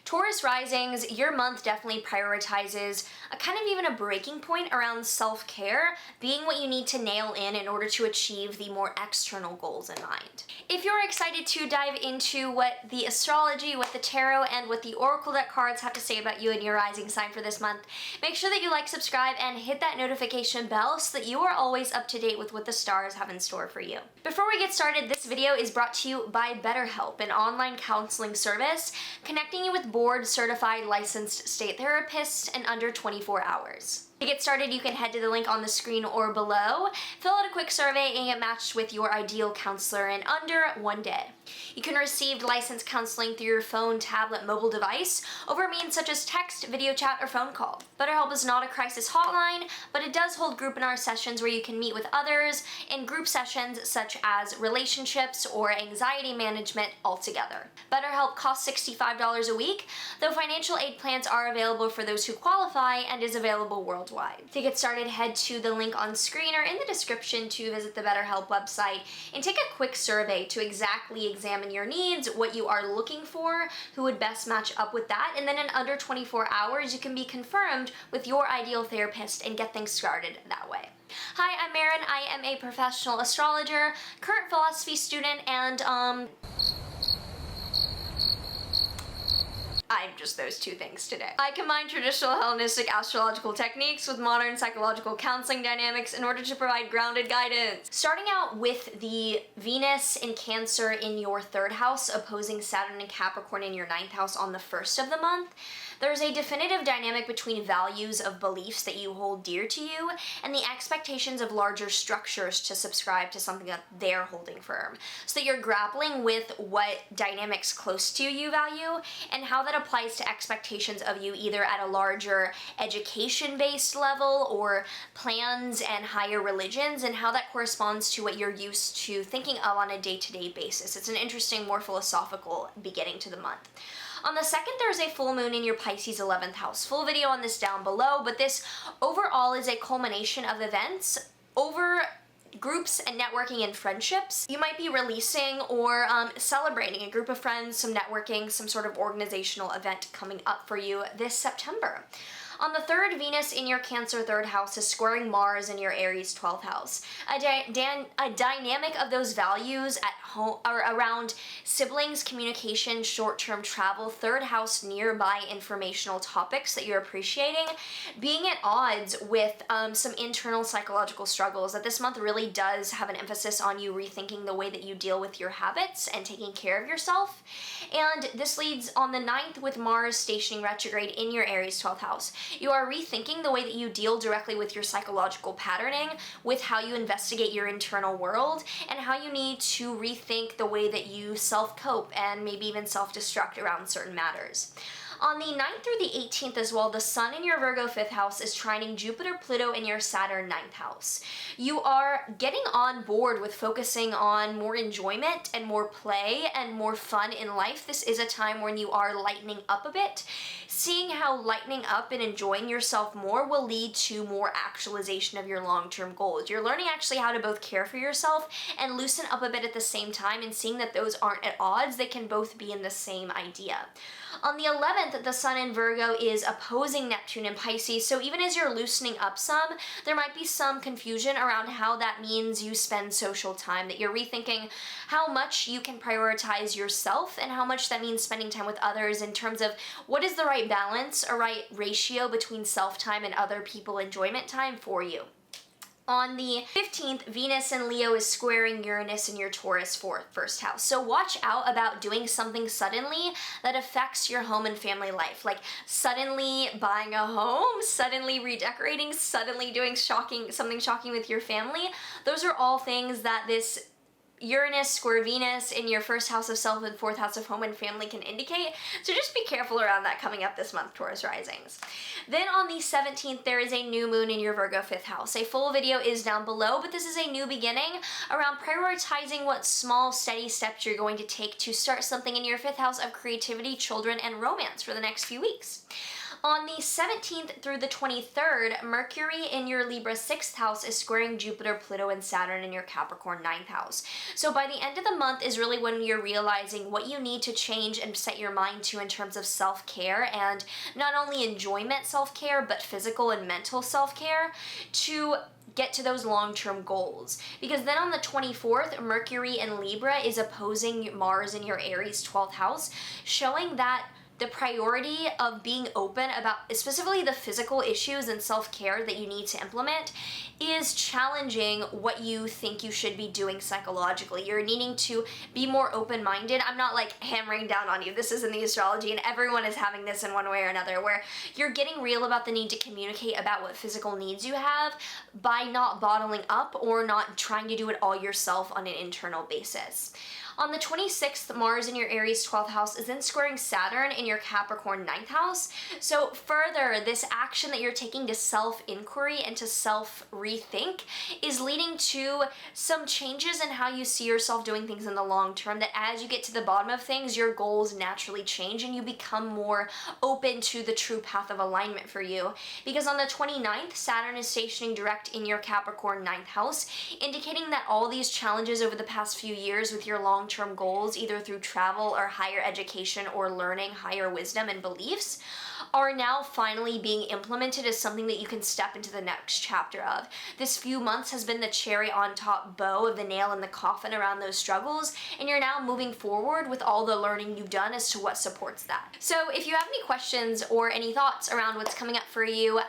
Taurus Risings, your month definitely prioritizes a kind of even a breaking point around self-care being what you need to nail in order to achieve the more external goals in mind. If you're excited to dive into what the astrology, what the tarot, and what the oracle deck cards have to say about you and your rising sign for this month, make sure that you like, subscribe, and hit that notification bell so that you are always up to date with what the stars have in store for you. Before we get started, this video is brought to you by BetterHelp, an online counseling service connecting you with board-certified licensed state therapists in under 24 hours. To get started, you can head to the link on the screen or below, fill out a quick survey, and get matched with your ideal counselor in under 1 day. You can receive licensed counseling through your phone, tablet, mobile device over means such as text, video chat, or phone call. BetterHelp is not a crisis hotline, but it does hold group and hour sessions where you can meet with others in group sessions such as relationships or anxiety management altogether. BetterHelp costs $65 a week, though financial aid plans are available for those who qualify and is available worldwide. To get started, head to the link on screen or in the description to visit the BetterHelp website and take a quick survey to exactly examine your needs, what you are looking for, who would best match up with that, and then in under 24 hours you can be confirmed with your ideal therapist and get things started that way. Hi, I'm Maren. I am a professional astrologer, current philosophy student, and I'm just those two things today. I combine traditional Hellenistic astrological techniques with modern psychological counseling dynamics in order to provide grounded guidance. Starting out with the Venus in Cancer in your 3rd house opposing Saturn and Capricorn in your 9th house on the 1st of the month, there's a definitive dynamic between values of beliefs that you hold dear to you and the expectations of larger structures to subscribe to something that they're holding firm. So that you're grappling with what dynamics close to you value and how that applies to expectations of you either at a larger education-based level or plans and higher religions, and how that corresponds to what you're used to thinking of on a day-to-day basis. It's an interesting, more philosophical beginning to the month. On the 2nd, there's a full moon in your Pisces 11th house. Full video on this down below, but this overall is a culmination of events over groups and networking and friendships. You might be releasing or celebrating a group of friends, some networking, some sort of organizational event coming up for you this September. On the 3rd, Venus in your Cancer 3rd house is squaring Mars in your Aries 12th house. A dynamic of those values at home or around siblings, communication, short-term travel, 3rd house nearby informational topics that you're appreciating, being at odds with some internal psychological struggles. That this month really does have an emphasis on you rethinking the way that you deal with your habits and taking care of yourself. And this leads on the 9th with Mars stationing retrograde in your Aries 12th house. You are rethinking the way that you deal directly with your psychological patterning, with how you investigate your internal world, and how you need to rethink the way that you self-cope and maybe even self-destruct around certain matters. On the 9th through the 18th as well, the Sun in your Virgo 5th house is trining Jupiter, Pluto in your Saturn 9th house. You are getting on board with focusing on more enjoyment and more play and more fun in life. This is a time when you are lightening up a bit. Seeing how lightening up and enjoying yourself more will lead to more actualization of your long-term goals. You're learning actually how to both care for yourself and loosen up a bit at the same time, and seeing that those aren't at odds, they can both be in the same idea. On the 11th, the Sun in Virgo is opposing Neptune in Pisces, so even as you're loosening up some, there might be some confusion around how that means you spend social time, that you're rethinking how much you can prioritize yourself and how much that means spending time with others in terms of what is the right balance or right ratio between self-time and other people enjoyment time for you. On the 15th, Venus in Leo is squaring Uranus in your Taurus 1st house. So watch out about doing something suddenly that affects your home and family life. Like suddenly buying a home, suddenly redecorating, suddenly doing something shocking with your family. Those are all things that this Uranus square Venus in your 1st house of self and 4th house of home and family can indicate. So just be careful around that coming up this month, Taurus Risings. Then on the 17th, there is a new moon in your Virgo 5th house. A full video is down below, but this is a new beginning around prioritizing what small, steady steps you're going to take to start something in your 5th house of creativity, children, and romance for the next few weeks. On the 17th through the 23rd, Mercury in your Libra 6th house is squaring Jupiter, Pluto, and Saturn in your Capricorn 9th house. So by the end of the month is really when you're realizing what you need to change and set your mind to in terms of self-care, and not only enjoyment self-care, but physical and mental self-care to get to those long-term goals. Because then on the 24th, Mercury in Libra is opposing Mars in your Aries 12th house, showing that the priority of being open about specifically the physical issues and self-care that you need to implement is challenging what you think you should be doing psychologically. You're needing to be more open-minded. I'm not like hammering down on you. This is in the astrology, and everyone is having this in one way or another, where you're getting real about the need to communicate about what physical needs you have by not bottling up or not trying to do it all yourself on an internal basis. On the 26th, Mars in your Aries 12th house is then squaring Saturn in your Capricorn 9th house. So further, this action that you're taking to self-inquiry and to self-rethink is leading to some changes in how you see yourself doing things in the long term, that as you get to the bottom of things, your goals naturally change and you become more open to the true path of alignment for you. Because on the 29th, Saturn is stationing direct in your Capricorn 9th house, indicating that all these challenges over the past few years with your long-term goals, either through travel or higher education or learning higher wisdom and beliefs, are now finally being implemented as something that you can step into the next chapter of. This few months has been the cherry on top bow of the nail in the coffin around those struggles, and you're now moving forward with all the learning you've done as to what supports that. So if you have any questions or any thoughts around what's coming up for you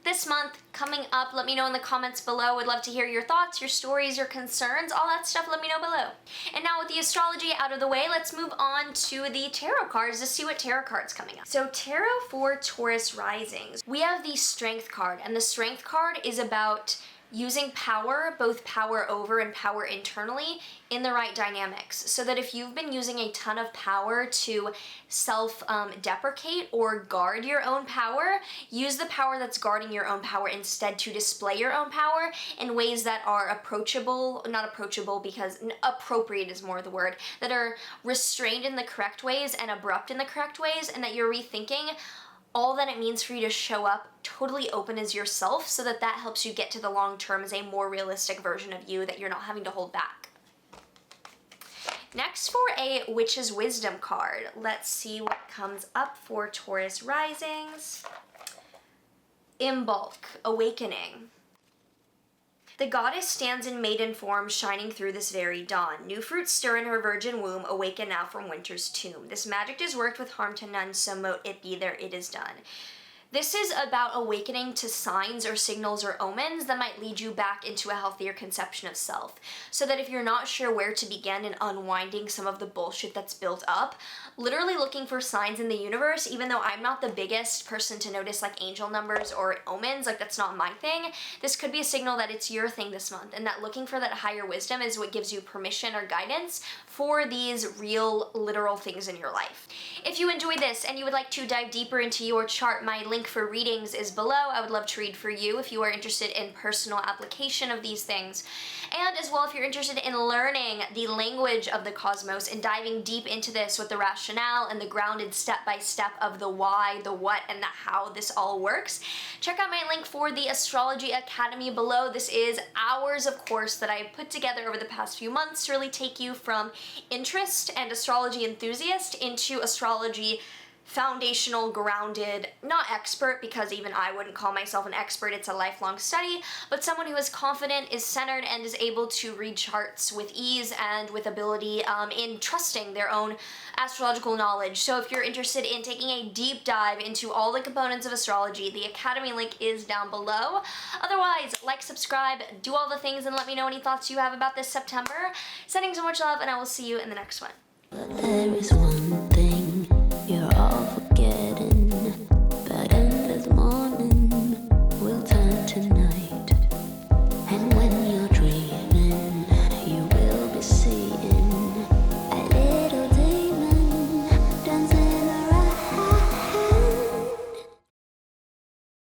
this month coming up, let me know in the comments below. Would love to hear your thoughts, your stories, your concerns, all that stuff, let me know below. And now with the astrology out of the way, let's move on to the tarot cards to see what tarot cards coming up. So tarot for Taurus Risings. We have the Strength card, and the Strength card is about using power, both power over and power internally, in the right dynamics. So that if you've been using a ton of power to self-deprecate or guard your own power, use the power that's guarding your own power instead to display your own power in ways that are approachable, not approachable because appropriate is more the word, that are restrained in the correct ways and abrupt in the correct ways, and that you're rethinking all that it means for you to show up totally open as yourself, so that that helps you get to the long term as a more realistic version of you that you're not having to hold back. Next, for a Witch's Wisdom card, let's see what comes up for Taurus Risings. Imbolc, Awakening. The goddess stands in maiden form, shining through this very dawn. New fruits stir in her virgin womb, awaken now from winter's tomb. This magic is worked with harm to none, so mote it be there, it is done. This is about awakening to signs or signals or omens that might lead you back into a healthier conception of self. So that if you're not sure where to begin in unwinding some of the bullshit that's built up, literally looking for signs in the universe, even though I'm not the biggest person to notice like angel numbers or omens, like that's not my thing, this could be a signal that it's your thing this month, and that looking for that higher wisdom is what gives you permission or guidance for these real, literal things in your life. If you enjoyed this and you would like to dive deeper into your chart, my link for readings is below. I would love to read for you if you are interested in personal application of these things. And as well, if you're interested in learning the language of the cosmos and diving deep into this with the rationale and the grounded step-by-step of the why, the what, and the how this all works, check out my link for the Astrology Academy below. This is hours of course that I've put together over the past few months to really take you from interest and astrology enthusiast into astrology foundational, grounded, not expert, because even I wouldn't call myself an expert, it's a lifelong study, but someone who is confident, is centered, and is able to read charts with ease and with ability in trusting their own astrological knowledge. So if you're interested in taking a deep dive into all the components of astrology, the Academy link is down below. Otherwise, like, subscribe, do all the things, and let me know any thoughts you have about this September. Sending so much love, and I will see you in the next one. There is one